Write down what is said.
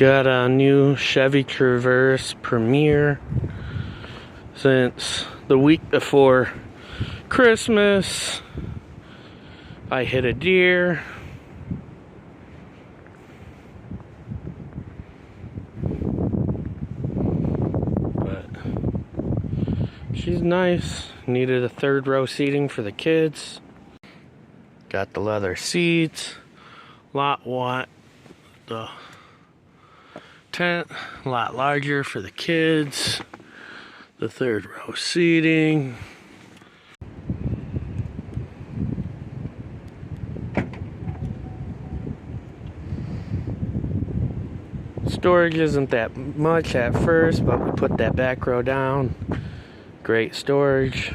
Got a new Chevy Traverse Premier since the week before Christmas. I hit a deer. But she's nice. Needed a third row seating for the kids. Got the leather seats. The tent a lot larger for the kids. The third row seating. Storage isn't that much at first, but we put that back row down. Great storage.